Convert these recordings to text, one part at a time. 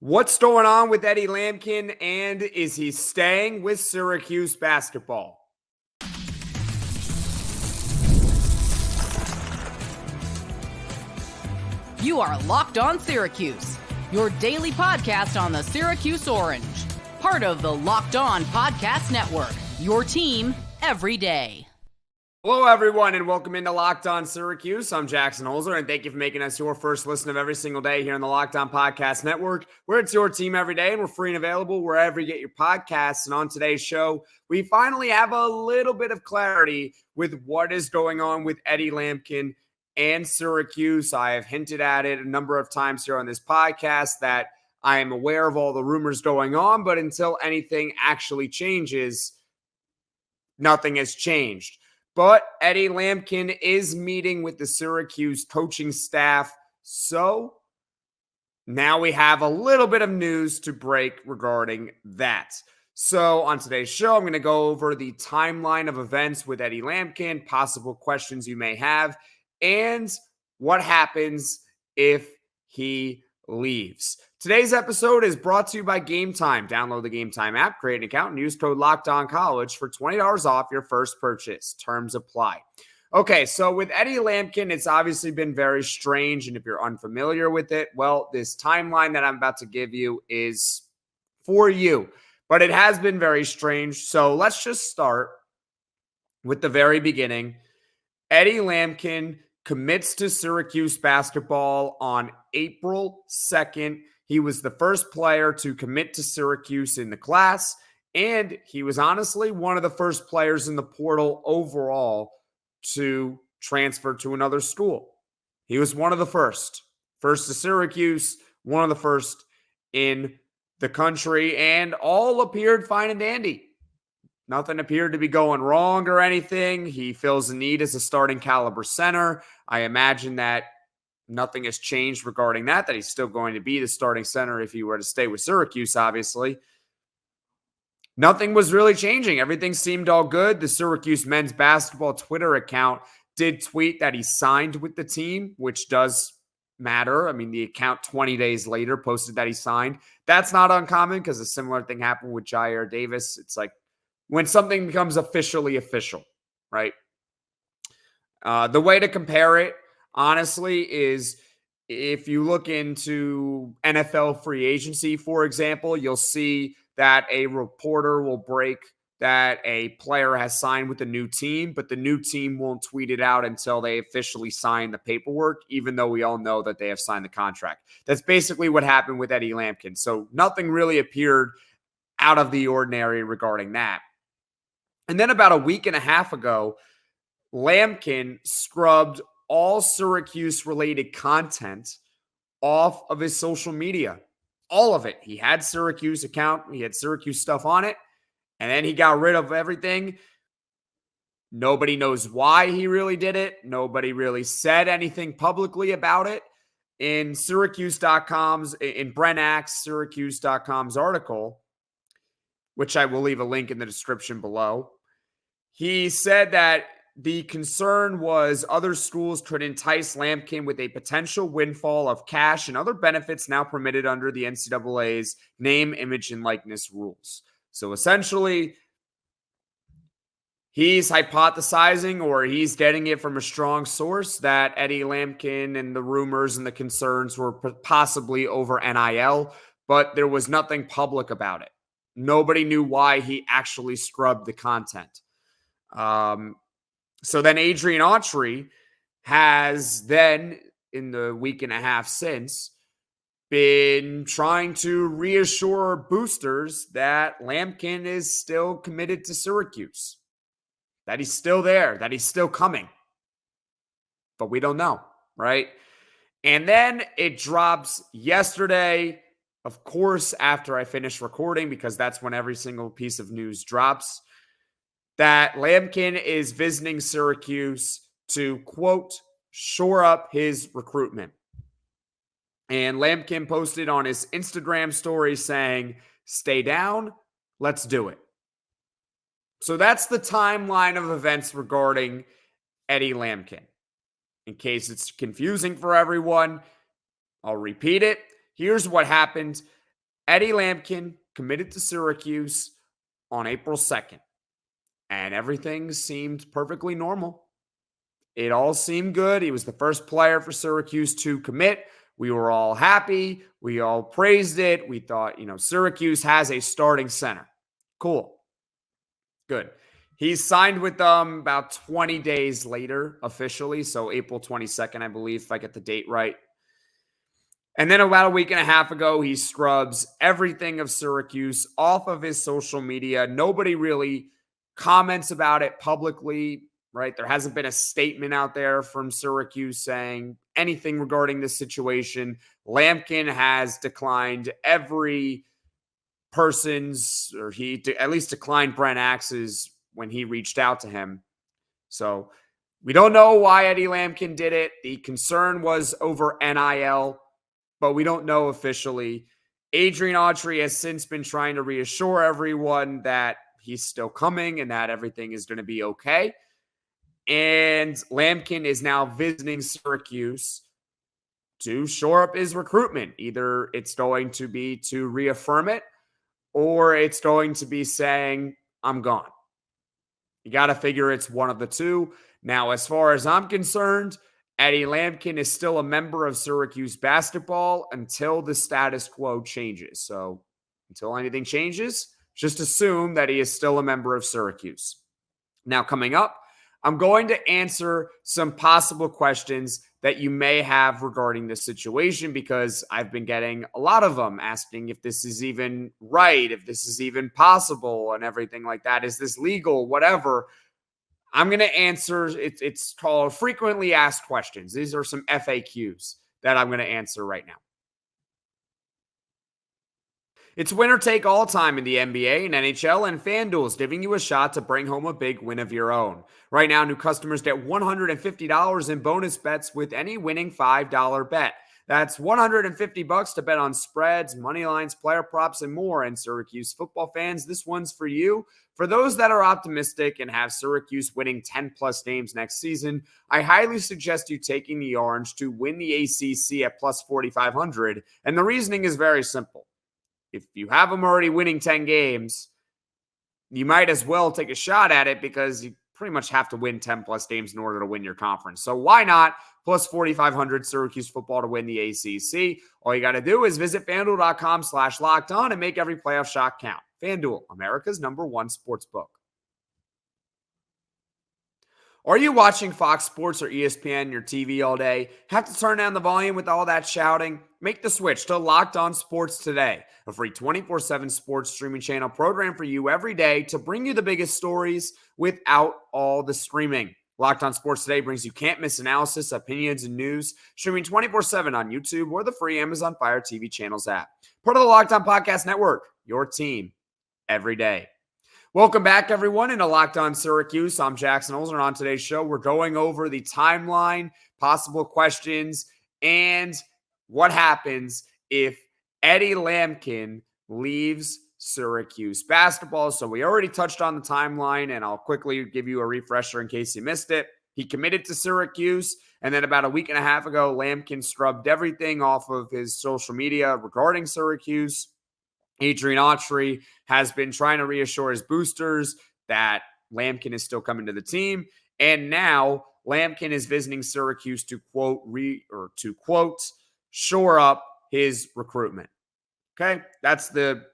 What's going on with Eddie Lampkin, and is he staying with Syracuse basketball? You are Locked On Syracuse, your daily podcast on the Syracuse Orange. Part of the Locked On Podcast Network, your team every day. Hello, everyone, and welcome into Locked On Syracuse. I'm Jackson Holzer, and thank you for making us your first listen of every single day here on the Locked On Podcast Network, where it's your team every day, and we're free and available wherever you get your podcasts. And on today's show, we finally have a little bit of clarity with what is going on with Eddie Lampkin and Syracuse. I have hinted at it a number of times here on this podcast that I am aware of all the rumors going on, but until anything actually changes, nothing has changed. But Eddie Lampkin is meeting with the Syracuse coaching staff. So now we have a little bit of news to break regarding that. So on today's show, I'm going to go over the timeline of events with Eddie Lampkin, possible questions you may have, and what happens if he leaves. Today's episode is brought to you by Gametime. Download the Gametime app, create an account, and use code LOCKEDONCollege for $20 off your first purchase. Terms apply. Okay, so with Eddie Lampkin, it's obviously been very strange, and if you're unfamiliar with it, well, this timeline that I'm about to give you is for you, but it has been very strange. So let's just start with the very beginning. Eddie Lampkin commits to Syracuse basketball on April 2nd. He was the first player to commit to Syracuse in the class, and he was honestly one of the first players in the portal overall to transfer to another school. He was one of the first to Syracuse, one of the first in the country, and all appeared fine and dandy. Nothing appeared to be going wrong or anything. He feels the need as a starting caliber center. I imagine that nothing has changed regarding that he's still going to be the starting center if he were to stay with Syracuse, obviously. Nothing was really changing. Everything seemed all good. The Syracuse men's basketball Twitter account did tweet that he signed with the team, which does matter. I mean, the account 20 days later posted that he signed. That's not uncommon because a similar thing happened with Jair Davis. It's like when something becomes officially official, right? The way to compare it, honestly, is if you look into NFL free agency, for example, you'll see that a reporter will break that a player has signed with a new team, but the new team won't tweet it out until they officially sign the paperwork, even though we all know that they have signed the contract. That's basically what happened with Eddie Lampkin. So nothing really appeared out of the ordinary regarding that. And then about a week and a half ago, Lampkin scrubbed all Syracuse-related content off of his social media. All of it. He had Syracuse account. He had Syracuse stuff on it. And then he got rid of everything. Nobody knows why he really did it. Nobody really said anything publicly about it. In Syracuse.com's, in Brent Axe, Syracuse.com's article, which I will leave a link in the description below, he said that the concern was other schools could entice Lampkin with a potential windfall of cash and other benefits now permitted under the NCAA's name, image, and likeness rules. So essentially, he's hypothesizing, or he's getting it from a strong source, that Eddie Lampkin and the rumors and the concerns were possibly over NIL, but there was nothing public about it. Nobody knew why he actually scrubbed the content. So then Adrian Autry has then, in the week and a half since, been trying to reassure boosters that Lampkin is still committed to Syracuse, that he's still there, that he's still coming. But we don't know, right? And then it drops yesterday, of course, after I finish recording, because that's when every single piece of news drops, that Lampkin is visiting Syracuse to, quote, shore up his recruitment. And Lampkin posted on his Instagram story saying, "Stay down, let's do it." So that's the timeline of events regarding Eddie Lampkin. In case it's confusing for everyone, I'll repeat it. Here's what happened. Eddie Lampkin committed to Syracuse on April 2nd, and everything seemed perfectly normal. It all seemed good. He was the first player for Syracuse to commit. We were all happy. We all praised it. We thought, Syracuse has a starting center. Cool. Good. He signed with them about 20 days later, officially. So April 22nd, I believe, if I get the date right. And then about a week and a half ago, he scrubs everything of Syracuse off of his social media. Nobody really comments about it publicly, right? There hasn't been a statement out there from Syracuse saying anything regarding this situation. Lampkin has declined every person's, or he at least declined Brent Axe's when he reached out to him. So we don't know why Eddie Lampkin did it. The concern was over NIL, but we don't know officially. Adrian Autry has since been trying to reassure everyone that he's still coming and that everything is going to be okay. And Lampkin is now visiting Syracuse to shore up his recruitment. Either it's going to be to reaffirm it, or it's going to be saying, I'm gone. You got to figure it's one of the two. Now, as far as I'm concerned, Eddie Lampkin is still a member of Syracuse basketball until the status quo changes. So until anything changes, just assume that he is still a member of Syracuse. Now, coming up, I'm going to answer some possible questions that you may have regarding this situation, because I've been getting a lot of them asking if this is even right, if this is even possible, and everything like that. Is this legal? Whatever. I'm going to answer. It's called frequently asked questions. These are some FAQs that I'm going to answer right now. It's winner take all time in the NBA and NHL, and FanDuel is giving you a shot to bring home a big win of your own. Right now, new customers get $150 in bonus bets with any winning $5 bet. That's $150 to bet on spreads, money lines, player props, and more. And Syracuse football fans, this one's for you. For those that are optimistic and have Syracuse winning 10-plus games next season, I highly suggest you taking the Orange to win the ACC at plus 4,500. And the reasoning is very simple. If you have them already winning 10 games, you might as well take a shot at it, because you pretty much have to win 10-plus games in order to win your conference. So why not plus 4,500 Syracuse football to win the ACC? All you got to do is visit FanDuel.com/lockedon and make every playoff shot count. FanDuel, America's #1 sportsbook. Are you watching Fox Sports or ESPN on your TV all day? Have to turn down the volume with all that shouting? Make the switch to Locked On Sports today, a free 24/7 sports streaming channel program for you every day to bring you the biggest stories without all the screaming. Locked On Sports Today brings you can't-miss analysis, opinions, and news, streaming 24/7 on YouTube or the free Amazon Fire TV channels app. Part of the Locked On Podcast Network, your team every day. Welcome back, everyone, into Locked On Syracuse. I'm Jackson Holzer, and on today's show, we're going over the timeline, possible questions, and what happens if Eddie Lampkin leaves Syracuse basketball. So we already touched on the timeline, and I'll quickly give you a refresher in case you missed it. He committed to Syracuse, and then about a week and a half ago, Lampkin scrubbed everything off of his social media regarding Syracuse. Adrian Autry has been trying to reassure his boosters that Lampkin is still coming to the team. And now Lampkin is visiting Syracuse to quote, shore up his recruitment. Okay. That's the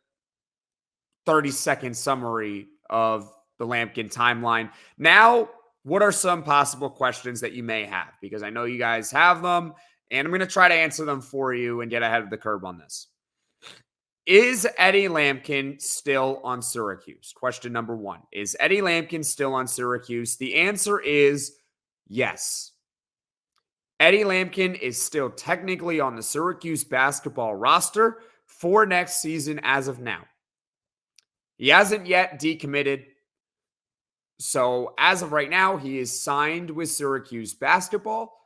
30-second summary of the Lampkin timeline. Now, what are some possible questions that you may have? Because I know you guys have them, and I'm going to try to answer them for you and get ahead of the curve on this. Is Eddie Lampkin still on Syracuse? Question number one. Is Eddie Lampkin still on Syracuse? The answer is yes. Eddie Lampkin is still technically on the Syracuse basketball roster for next season as of now. He hasn't yet decommitted. So as of right now, he is signed with Syracuse basketball.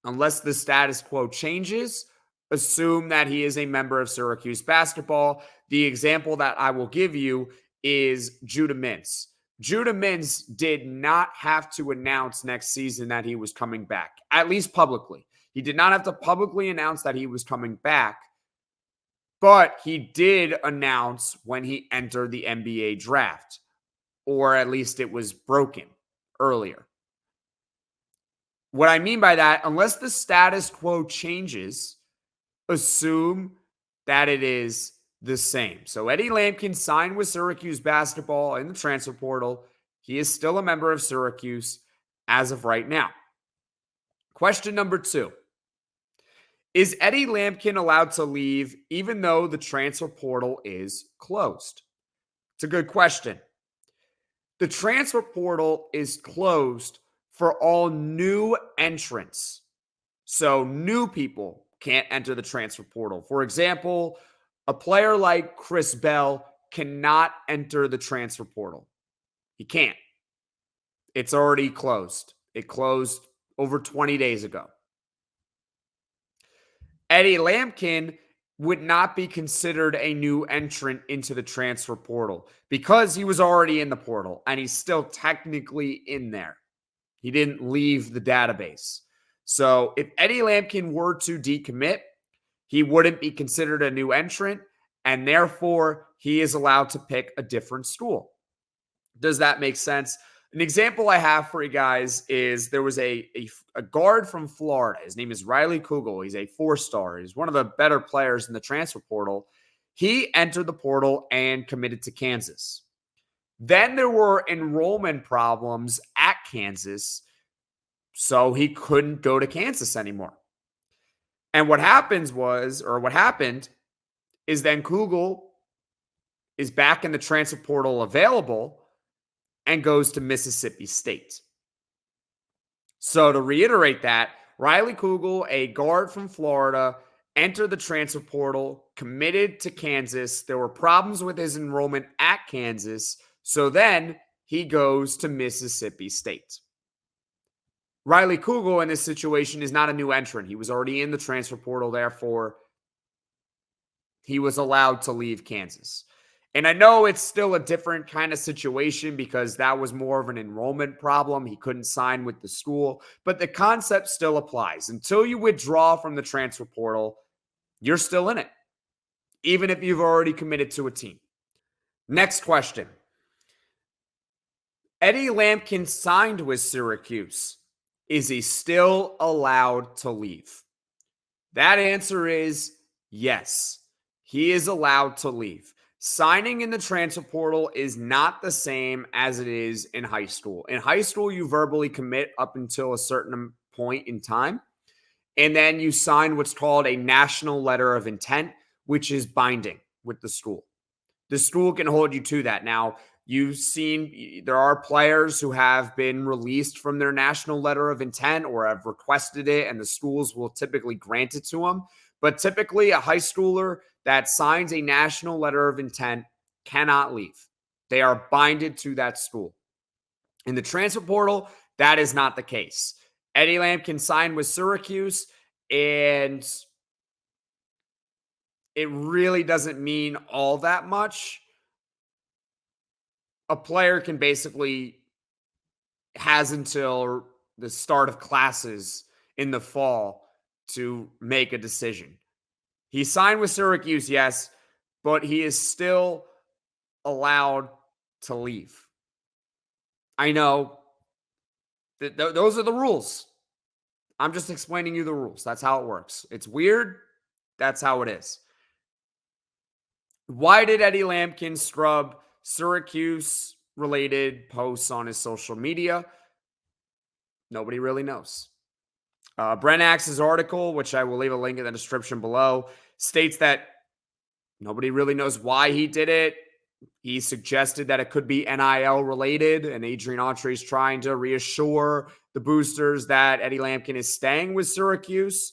Unless the status quo changes, assume that he is a member of Syracuse basketball. The example that I will give you is Judah Mintz. Judah Mintz did not have to announce next season that he was coming back, at least publicly. He did not have to publicly announce that he was coming back But he did announce when he entered the NBA draft, or at least it was broken earlier. What I mean by that, unless the status quo changes, assume that it is the same. So Eddie Lampkin signed with Syracuse basketball in the transfer portal. He is still a member of Syracuse as of right now. Question number 2. Is Eddie Lampkin allowed to leave even though the transfer portal is closed? It's a good question. The transfer portal is closed for all new entrants. So new people can't enter the transfer portal. For example, a player like Chris Bell cannot enter the transfer portal. He can't. It's already closed. It closed over 20 days ago. Eddie Lampkin would not be considered a new entrant into the transfer portal because he was already in the portal and he's still technically in there. He didn't leave the database. So if Eddie Lampkin were to decommit, he wouldn't be considered a new entrant, and therefore he is allowed to pick a different school. Does that make sense? An example I have for you guys is there was a guard from Florida. His name is Riley Kugel. He's a 4-star. He's one of the better players in the transfer portal. He entered the portal and committed to Kansas. Then there were enrollment problems at Kansas, so he couldn't go to Kansas anymore. And what happened is then Kugel is back in the transfer portal available and goes to Mississippi State. So to reiterate that, Riley Kugel, a guard from Florida, entered the transfer portal, committed to Kansas. There were problems with his enrollment at Kansas, so then he goes to Mississippi State. Riley Kugel in this situation is not a new entrant. He was already in the transfer portal, therefore he was allowed to leave Kansas. And I know it's still a different kind of situation because that was more of an enrollment problem. He couldn't sign with the school, but the concept still applies. Until you withdraw from the transfer portal, you're still in it, even if you've already committed to a team. Next question. Eddie Lampkin signed with Syracuse. Is he still allowed to leave? That answer is yes. He is allowed to leave. Signing in the transfer portal is not the same as it is in high school. In high school, you verbally commit up until a certain point in time, and then you sign what's called a national letter of intent, which is binding with the school. The school can hold you to that. Now, you've seen there are players who have been released from their national letter of intent or have requested it, and the schools will typically grant it to them. But typically, a high schooler that signs a national letter of intent cannot leave. They are binded to that school. In the transfer portal, that is not the case. Eddie Lampkin signed with Syracuse, and it really doesn't mean all that much. A player can basically has until the start of classes in the fall to make a decision. He signed with Syracuse, yes, but he is still allowed to leave. I know that those are the rules. I'm just explaining you the rules. That's how it works. It's weird. That's how it is. Why did Eddie Lampkin scrub Syracuse-related posts on his social media? Nobody really knows. Brent Axe's article, which I will leave a link in the description below, states that nobody really knows why he did it. He suggested that it could be NIL related, and Adrian Autry is trying to reassure the boosters that Eddie Lampkin is staying with Syracuse.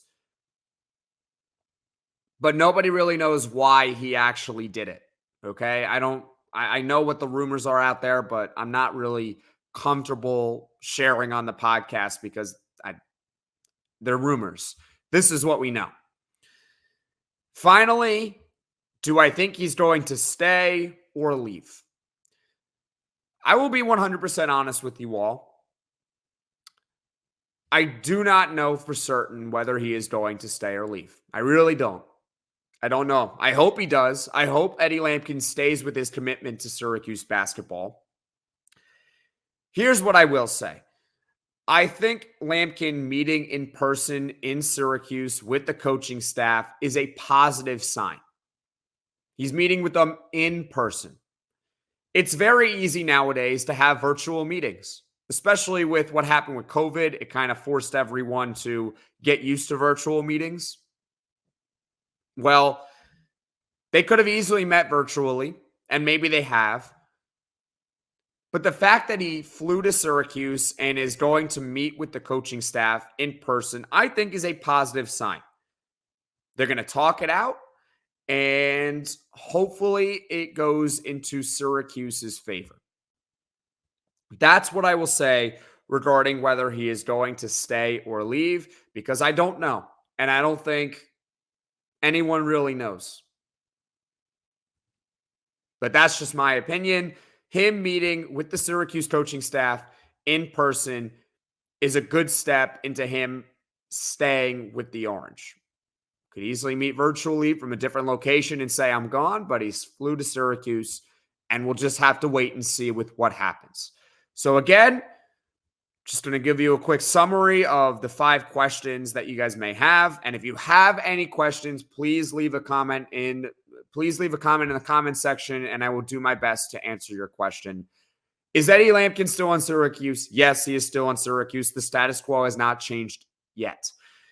But nobody really knows why he actually did it. Okay? I know what the rumors are out there, but I'm not really comfortable sharing on the podcast because they're rumors. This is what we know. Finally, do I think he's going to stay or leave? I will be 100% honest with you all. I do not know for certain whether he is going to stay or leave. I really don't. I don't know. I hope he does. I hope Eddie Lampkin stays with his commitment to Syracuse basketball. Here's what I will say. I think Lampkin meeting in person in Syracuse with the coaching staff is a positive sign. He's meeting with them in person. It's very easy nowadays to have virtual meetings, especially with what happened with COVID. It kind of forced everyone to get used to virtual meetings. Well, they could have easily met virtually, and maybe they have. But the fact that he flew to Syracuse and is going to meet with the coaching staff in person, I think is a positive sign. They're going to talk it out, and hopefully it goes into Syracuse's favor. That's what I will say regarding whether he is going to stay or leave, because I don't know. And I don't think anyone really knows. But that's just my opinion. Him meeting with the Syracuse coaching staff in person is a good step into him staying with the Orange. Could easily meet virtually from a different location and say, I'm gone, but he's flew to Syracuse, and we'll just have to wait and see with what happens. So again, just going to give you a quick summary of the 5 questions that you guys may have. And if you have any questions, please leave a comment in the comment section, and I will do my best to answer your question. Is Eddie Lampkin still on Syracuse? Yes, he is still on Syracuse. The status quo has not changed yet.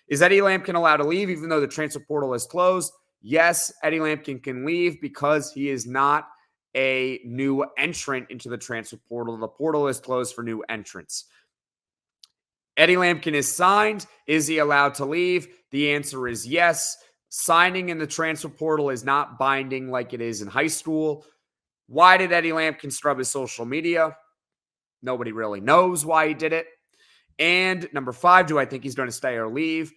Is Eddie Lampkin allowed to leave even though the transfer portal is closed? Yes, Eddie Lampkin can leave because he is not a new entrant into the transfer portal. The portal is closed for new entrants. Eddie Lampkin is signed. Is he allowed to leave? The answer is yes. Signing in the transfer portal is not binding like it is in high school. Why did Eddie Lampkin scrub his social media? Nobody really knows why he did it. And number 5, do I think he's going to stay or leave?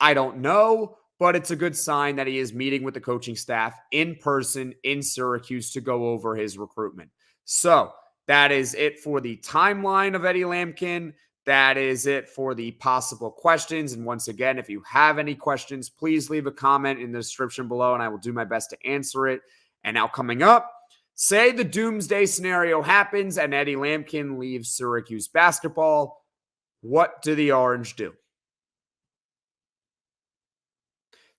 I don't know, but it's a good sign that he is meeting with the coaching staff in person in Syracuse to go over his recruitment. So that is it for the timeline of Eddie Lampkin. That is it for the possible questions. And once again, if you have any questions, please leave a comment in the description below, and I will do my best to answer it. And now coming up, say the doomsday scenario happens and Eddie Lampkin leaves Syracuse basketball. What do the Orange do?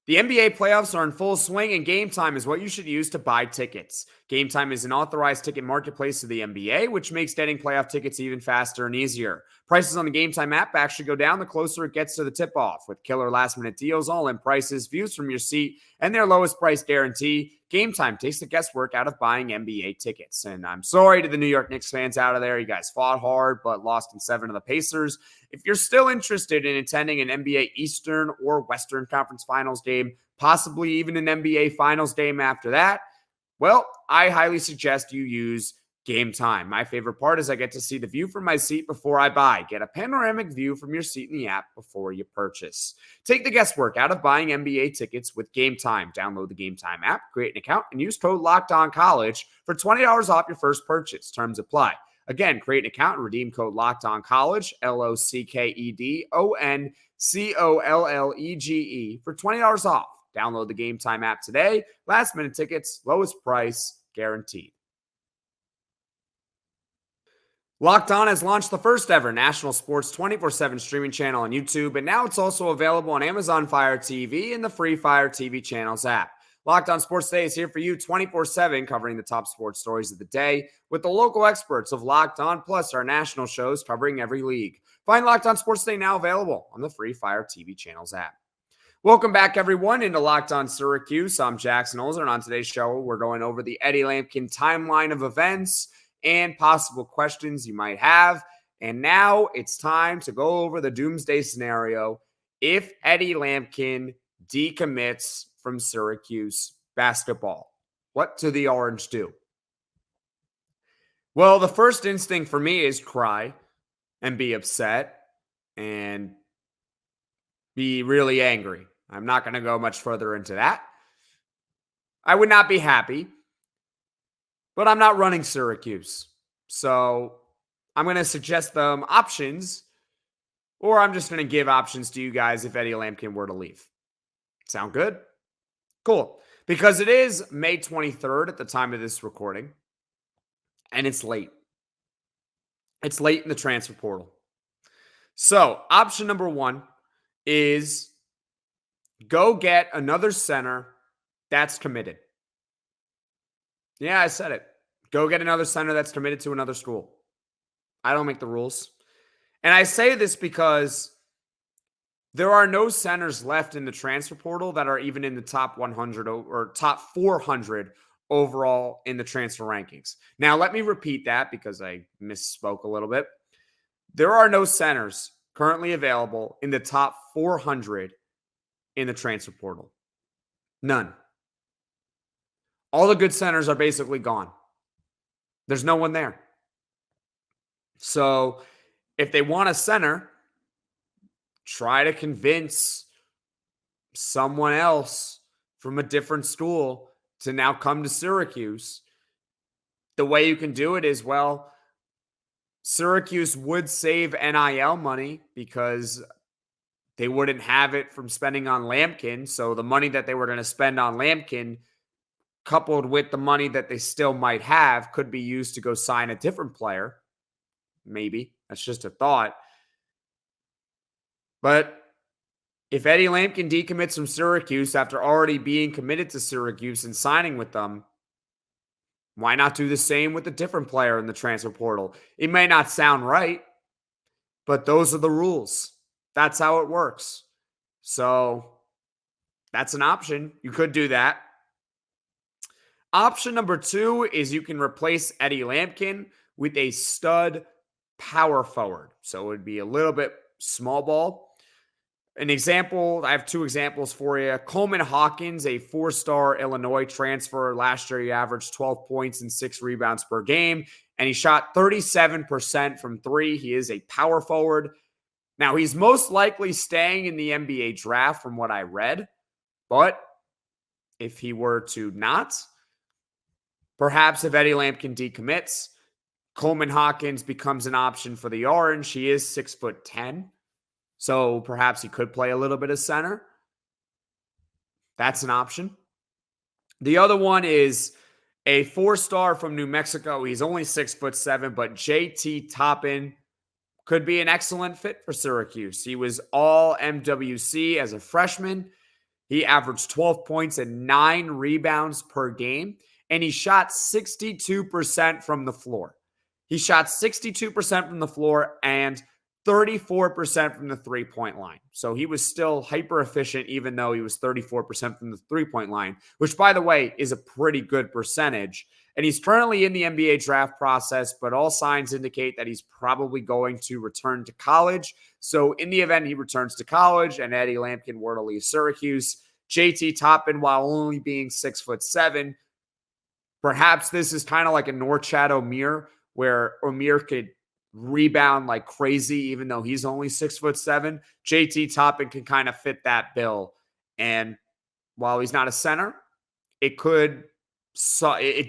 The NBA playoffs are in full swing, and Gametime is what you should use to buy tickets. Gametime is an authorized ticket marketplace of the NBA, which makes getting playoff tickets even faster and easier. Prices on the Gametime app actually go down the closer it gets to the tip-off. With killer last-minute deals, all-in prices, views from your seat, and their lowest price guarantee, Gametime takes the guesswork out of buying NBA tickets. And I'm sorry to the New York Knicks fans out of there. You guys fought hard, but lost in 7 of the Pacers. If you're still interested in attending an NBA Eastern or Western Conference Finals game, possibly even an NBA Finals game after that, well, I highly suggest you use Gametime. My favorite part is I get to see the view from my seat before I buy. Get a panoramic view from your seat in the app before you purchase. Take the guesswork out of buying NBA tickets with Gametime. Download the Gametime app, create an account, and use code LOCKEDONCollege for $20 off your first purchase. Terms apply. Again, create an account and redeem code LOCKEDONCollege, LOCKEDONCOLLEGE for $20 off. Download the Gametime app today. Last minute tickets, lowest price guaranteed. Locked On has launched the first ever national sports 24/7 streaming channel on YouTube, and now it's also available on Amazon Fire TV and the free Fire TV channels app. Locked On Sports Today is here for you 24/7, covering the top sports stories of the day with the local experts of Locked On, plus our national shows covering every league. Find Locked On Sports Today now available on the free Fire TV channels app. Welcome back, everyone, into Locked On Syracuse. I'm Jackson Holzer, and on today's show, we're going over the Eddie Lampkin timeline of events and possible questions you might have. And now it's time to go over the doomsday scenario if Eddie Lampkin decommits from Syracuse basketball. What do the Orange do? Well, the first instinct for me is cry and be upset and be really angry. I'm not going to go much further into that. I would not be happy, but I'm not running Syracuse. So I'm going to suggest them options, or I'm just going to give options to you guys if Eddie Lampkin were to leave. Sound good? Cool. Because it is May 23rd at the time of this recording, and it's late. It's late in the transfer portal. So, option number one is go get another center that's committed. Yeah, I said it. Go get another center that's committed to another school. I don't make the rules. And I say this because there are no centers left in the transfer portal that are even in the top 100 or top 400 overall in the transfer rankings. Now, let me repeat that because I misspoke a little bit. There are no centers currently available in the top 400 in the transfer portal. None. All the good centers are basically gone. There's no one there. So if they want a center, try to convince someone else from a different school to now come to Syracuse. The way you can do it is, well, Syracuse would save NIL money because they wouldn't have it from spending on Lampkin. So the money that they were going to spend on Lampkin, coupled with the money that they still might have, could be used to go sign a different player. Maybe. That's just a thought. But if Eddie Lampkin decommits from Syracuse after already being committed to Syracuse and signing with them, why not do the same with a different player in the transfer portal? It may not sound right, but those are the rules. That's how it works. So that's an option. You could do that. Option number two is you can replace Eddie Lampkin with a stud power forward. So it would be a little bit small ball. An example, I have two examples for you. Coleman Hawkins, a four-star Illinois transfer. Last year, he averaged 12 points and 6 rebounds per game, and he shot 37% from three. He is a power forward. Now, he's most likely staying in the NBA draft from what I read, but if he were to not, perhaps if Eddie Lampkin decommits, Coleman Hawkins becomes an option for the Orange. He is 6'10". So perhaps he could play a little bit of center. That's an option. The other one is a four-star from New Mexico. He's only 6'7", but JT Toppin could be an excellent fit for Syracuse. He was all MWC as a freshman. He averaged 12 points and 9 rebounds per game, and he shot 62% from the floor. He shot 62% from the floor and 34% from the three-point line. So he was still hyper efficient, even though he was 34% from the three-point line, which, by the way, is a pretty good percentage. And he's currently in the NBA draft process, but all signs indicate that he's probably going to return to college. So in the event he returns to college and Eddie Lampkin were to leave Syracuse, JT Toppin, while only being 6'7", perhaps this is kind of like a Norchad Omier, where Omier could rebound like crazy, even though he's only 6'7". JT Toppin can kind of fit that bill. And while he's not a center, it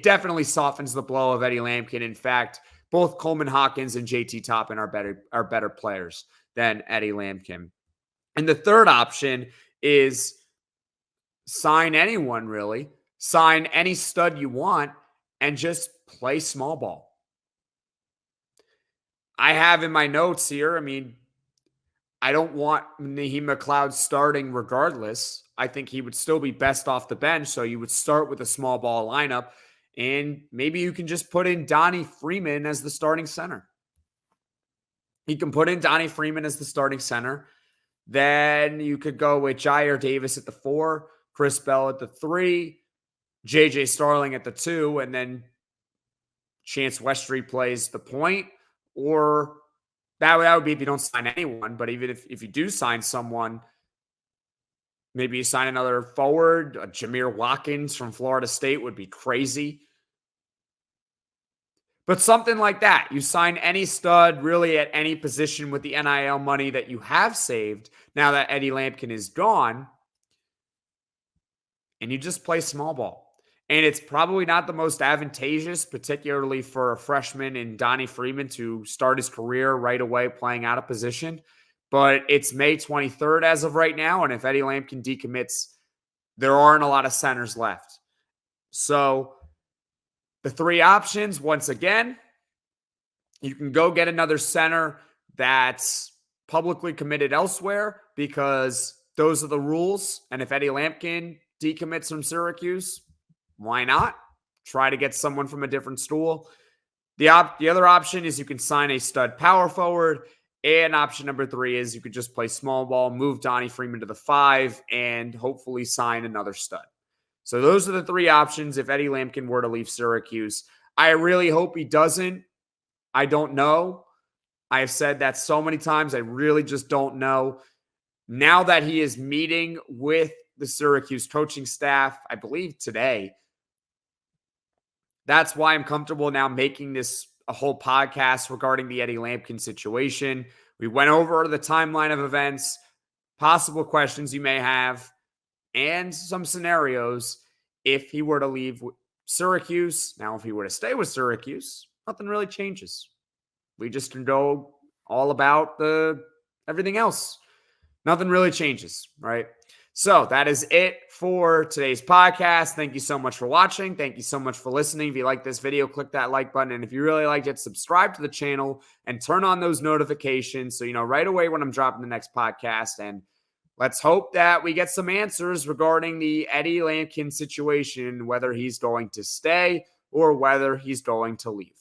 definitely softens the blow of Eddie Lampkin. In fact, both Coleman Hawkins and JT Toppin are better players than Eddie Lampkin. And the third option is sign anyone, really. Sign any stud you want and just play small ball. I have in my notes here, I don't want Naheem McLeod starting regardless. I think he would still be best off the bench, so you would start with a small ball lineup, and maybe you can just put in Donnie Freeman as the starting center. You can put in Donnie Freeman as the starting center. Then you could go with Jair Davis at the 4, Chris Bell at the 3, JJ Starling at the 2, and then Chance Westry plays the point. Or that would be if you don't sign anyone. But even if you do sign someone, maybe you sign another forward. Jameer Watkins from Florida State would be crazy. But something like that. You sign any stud really at any position with the NIL money that you have saved now that Eddie Lampkin is gone. And you just play small ball. And it's probably not the most advantageous, particularly for a freshman in Donnie Freeman to start his career right away playing out of position. But it's May 23rd as of right now. And if Eddie Lampkin decommits there aren't a lot of centers left. So the three options, once again, you can go get another center that's publicly committed elsewhere because those are the rules. And if Eddie Lampkin decommits from Syracuse, why not? Try to get someone from a different stool. The other option is you can sign a stud power forward. And option number 3 is you could just play small ball, move Donnie Freeman to the 5, and hopefully sign another stud. So those are the 3 options if Eddie Lampkin were to leave Syracuse. I really hope he doesn't. I don't know. I have said that so many times. I really just don't know. Now that he is meeting with the Syracuse coaching staff, I believe today, that's why I'm comfortable now making this a whole podcast regarding the Eddie Lampkin situation. We went over the timeline of events, possible questions you may have, and some scenarios if he were to leave Syracuse. Now, if he were to stay with Syracuse, nothing really changes. We just can go all about everything else. Nothing really changes, right? So that is it for today's podcast. Thank you so much for watching. Thank you so much for listening. If you like this video, click that like button. And if you really liked it, subscribe to the channel and turn on those notifications so you know right away when I'm dropping the next podcast. And let's hope that we get some answers regarding the Eddie Lampkin situation, whether he's going to stay or whether he's going to leave.